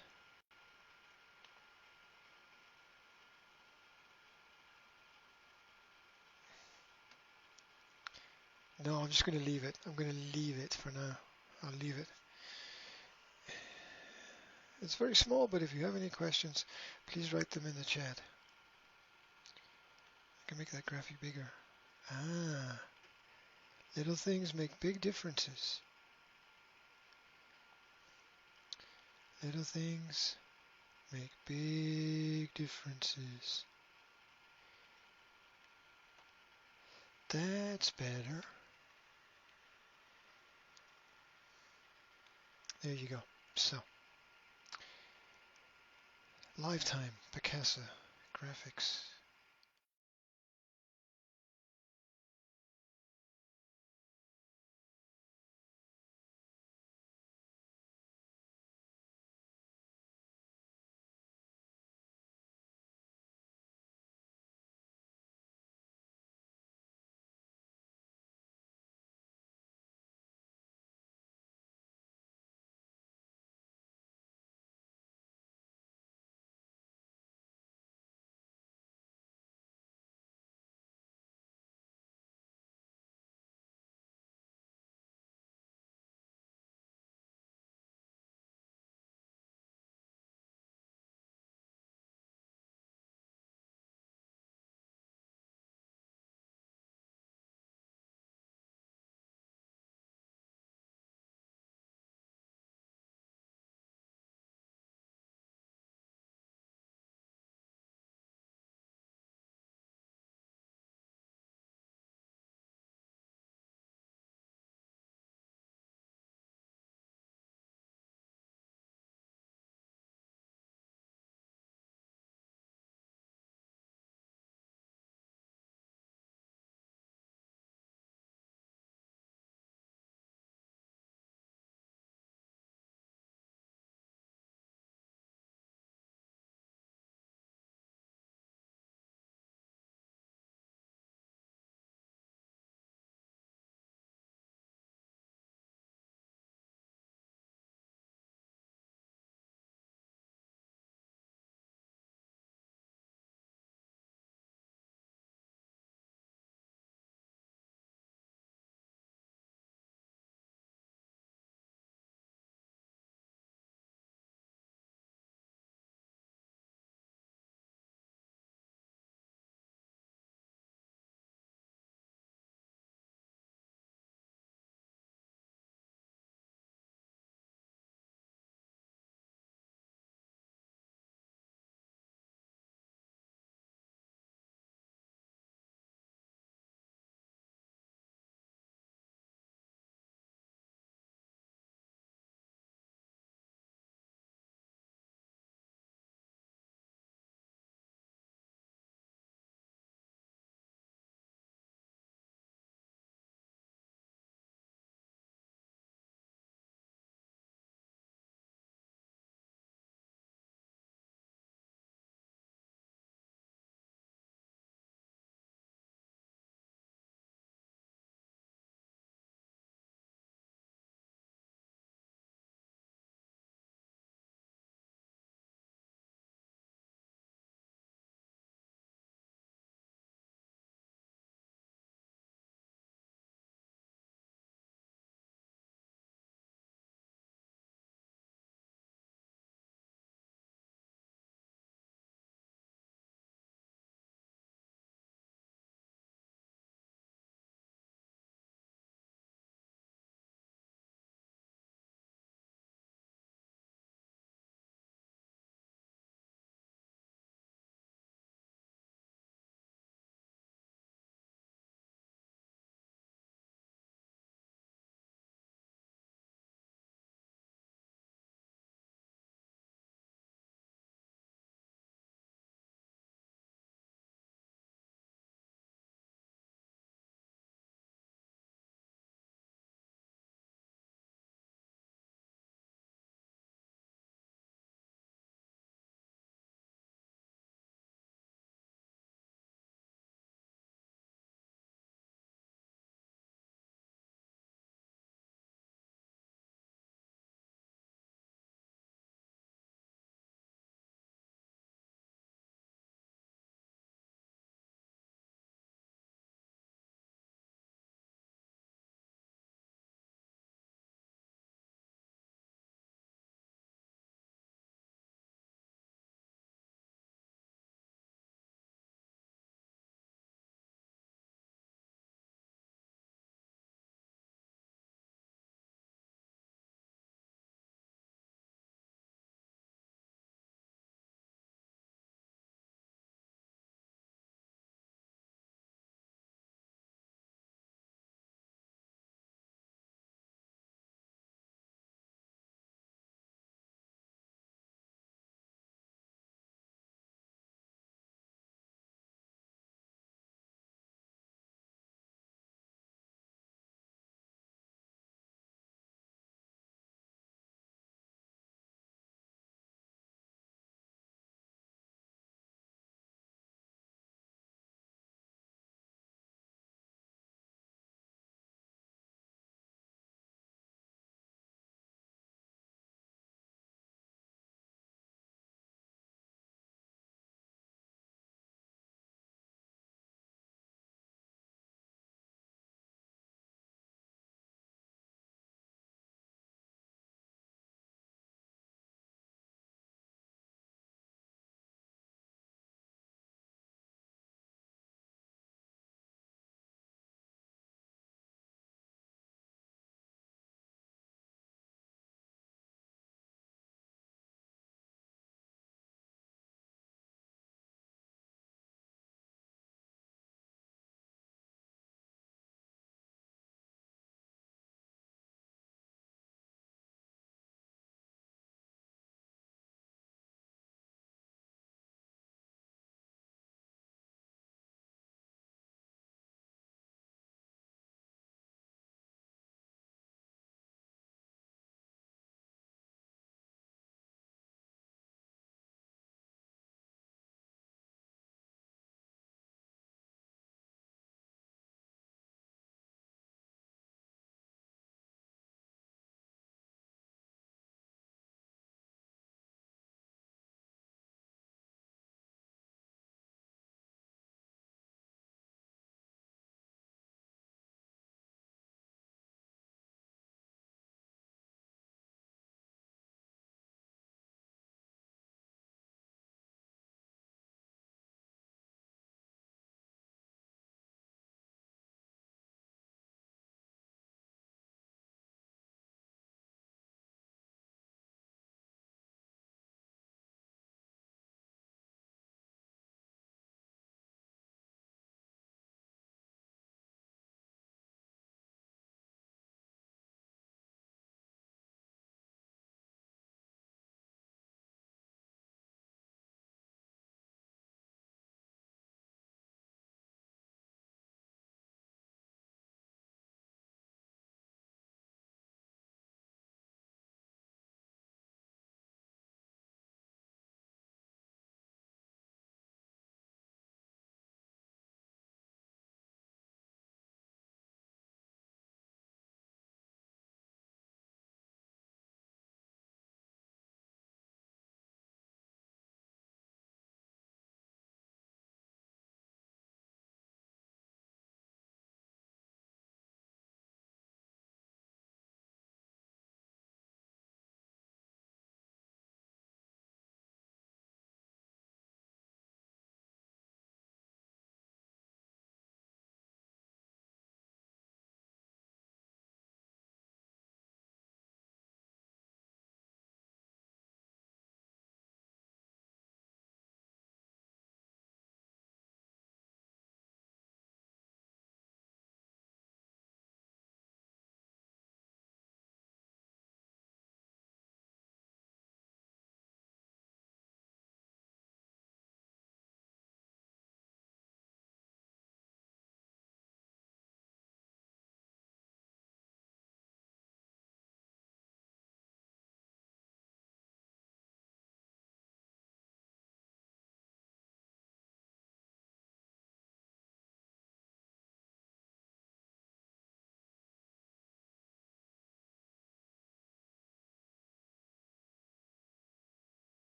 No, I'm just going to leave it. I'm going to leave it for now. I'll leave it. It's very small, but if you have any questions, please write them in the chat. I can make that graphic bigger. Ah, little things make big differences. Little things make big differences. That's better. There you go. So, lifetime Picasa graphics.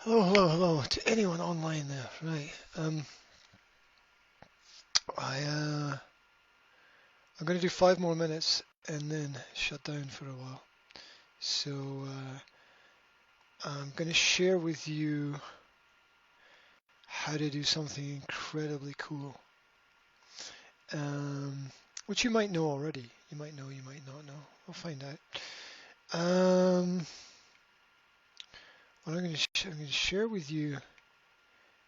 Hello, hello, hello to anyone online there. Right. I'm going to do 5 more minutes and then shut down for a while. So I'm going to share with you how to do something incredibly cool, which you might know already. You might know, you might not know. We'll find out. What I'm going to share with you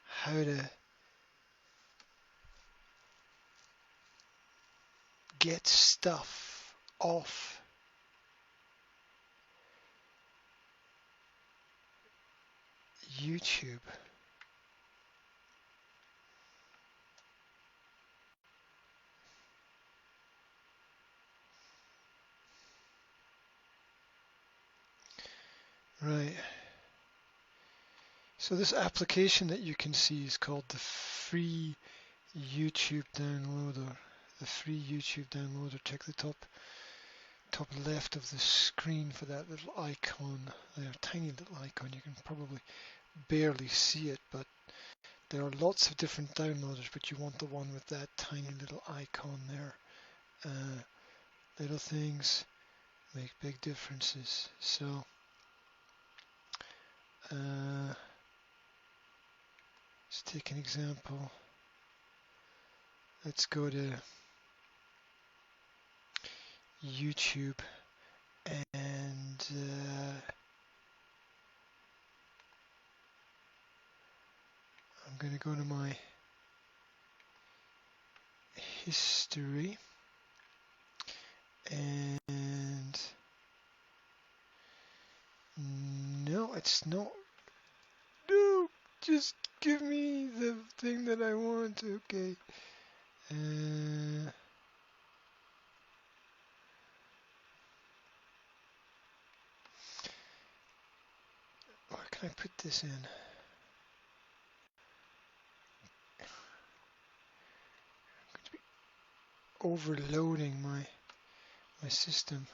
how to get stuff off YouTube. Right. So this application that you can see is called the free YouTube downloader. The free YouTube downloader. Check the top left of the screen for that little icon there, tiny little icon. You can probably barely see it, but there are lots of different downloaders, but you want the one with that tiny little icon there. Little things make big differences. So let's take an example. Let's go to YouTube and I'm going to go to my history and no, it's not. No, just give me the thing that I want. Okay. Where can I put this in? I'm going to be overloading my system.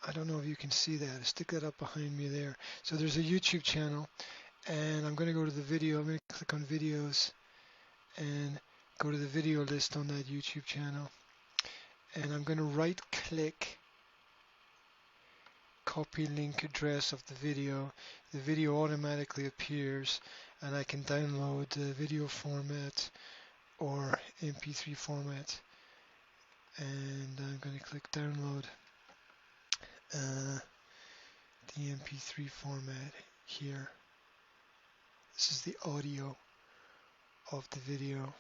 I don't know if you can see that. I'll stick that up behind me there. So there's a YouTube channel, and I'm going to go to the video. I'm going to click on videos and go to the video list on that YouTube channel. And I'm going to right click, copy link address of the video. The video automatically appears, and I can download the video format or MP3 format. And I'm going to click download the MP3 format here. This is the audio of the video.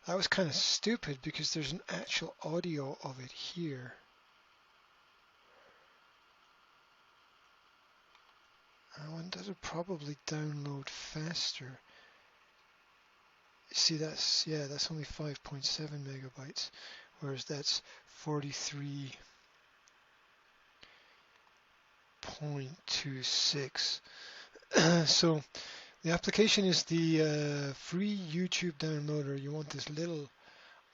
That was kind of stupid because there's an actual audio of it here. I wonder that'll probably download faster. See, that's only 5.7 megabytes, whereas that's 43.26. So the application is the free YouTube downloader. You want this little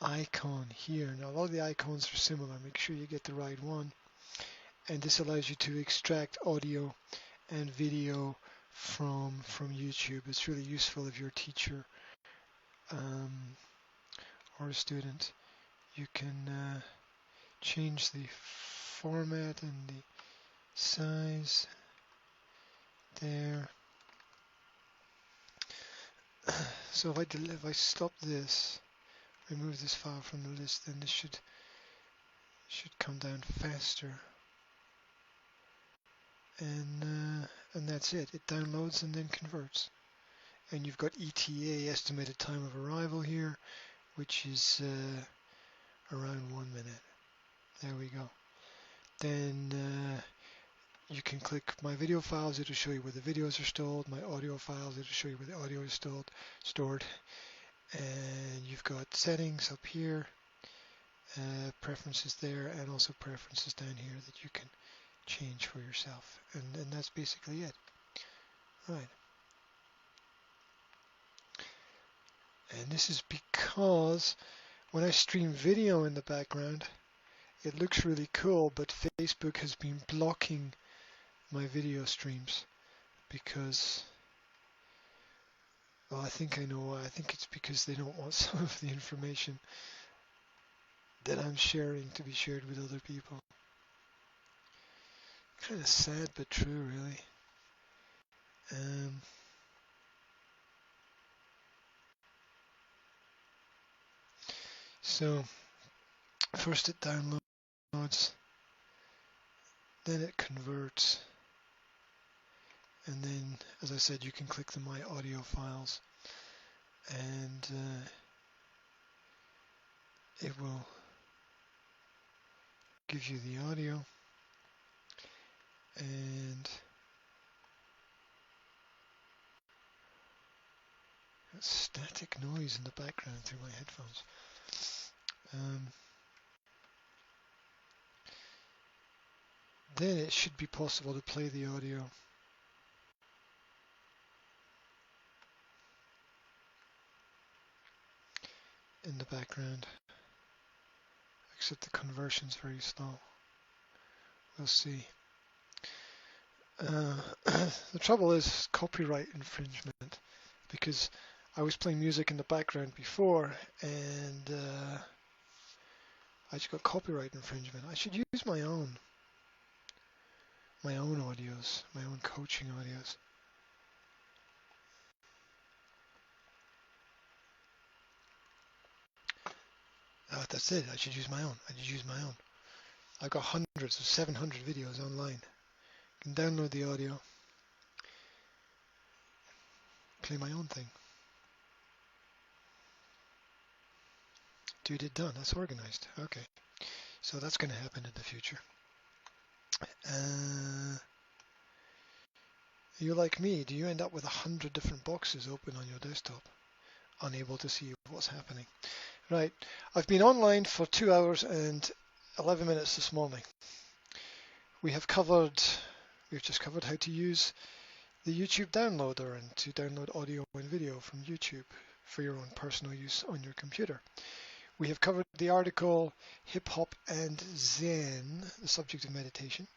icon here. Now, all the icons are similar. Make sure you get the right one. And this allows you to extract audio and video from YouTube. It's really useful if you're a teacher or a student. You can change the format and the size there. So if I stop this, remove this file from the list, then this should come down faster. And that's it. It downloads and then converts. And you've got ETA, estimated time of arrival here, which is around 1 minute. There we go. Then you can click my video files. It'll show you where the videos are stored. My audio files. It'll show you where the audio is stored. And you've got settings up here, preferences there, and also preferences down here that you can change for yourself. And that's basically it. Right. And this is because when I stream video in the background, It looks really cool, but Facebook has been blocking my video streams because, well, I think I know why. I think it's because they don't want some of the information that I'm sharing to be shared with other people. Kind of sad, but true, really. So first it downloads, then it converts, and then, as I said, you can click the My Audio files, and it will give you the audio, and static noise in the background through my headphones. Then it should be possible to play the audio in the background, except the conversion's very slow. We'll see. The trouble is copyright infringement, because I was playing music in the background before, and I just got copyright infringement. I should use my own audios, my own coaching audios. That's it. I should use my own. I've got hundreds of 700 videos online. You can download the audio, play my own thing. Dude, it done. That's organized. Okay. So that's going to happen in the future. You're like me. Do you end up with 100 different boxes open on your desktop, unable to see what's happening? Right. I've been online for 2 hours and 11 minutes this morning. We've just covered how to use the YouTube downloader and to download audio and video from YouTube for your own personal use on your computer. We have covered the article Hip Hop and Zen, the subject of meditation,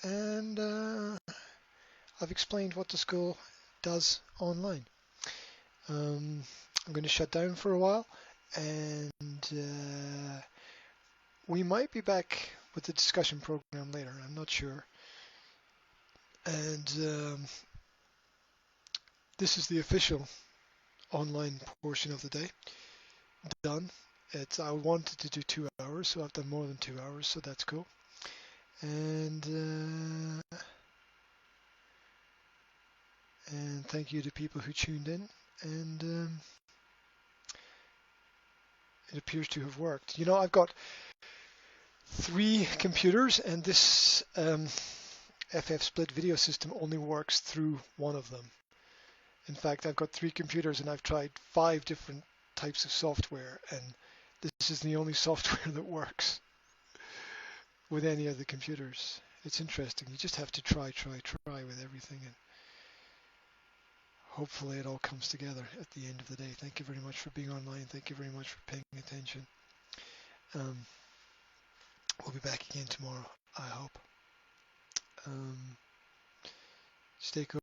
and I've explained what the school does online. I'm going to shut down for a while, and we might be back with the discussion program later. I'm not sure. And this is the official online portion of the day. Done. I wanted to do 2 hours, so I've done more than 2 hours, so that's cool. And thank you to people who tuned in, and it appears to have worked. You know, I've got 3 computers, and this FF split video system only works through one of them. In fact, I've got 3 computers, and I've tried 5 different types of software, and this is the only software that works with any of the computers. It's interesting. You just have to try with everything, and hopefully it all comes together at the end of the day. Thank you very much for being online. Thank you very much for paying attention. We'll be back again tomorrow, I hope. Stay cool.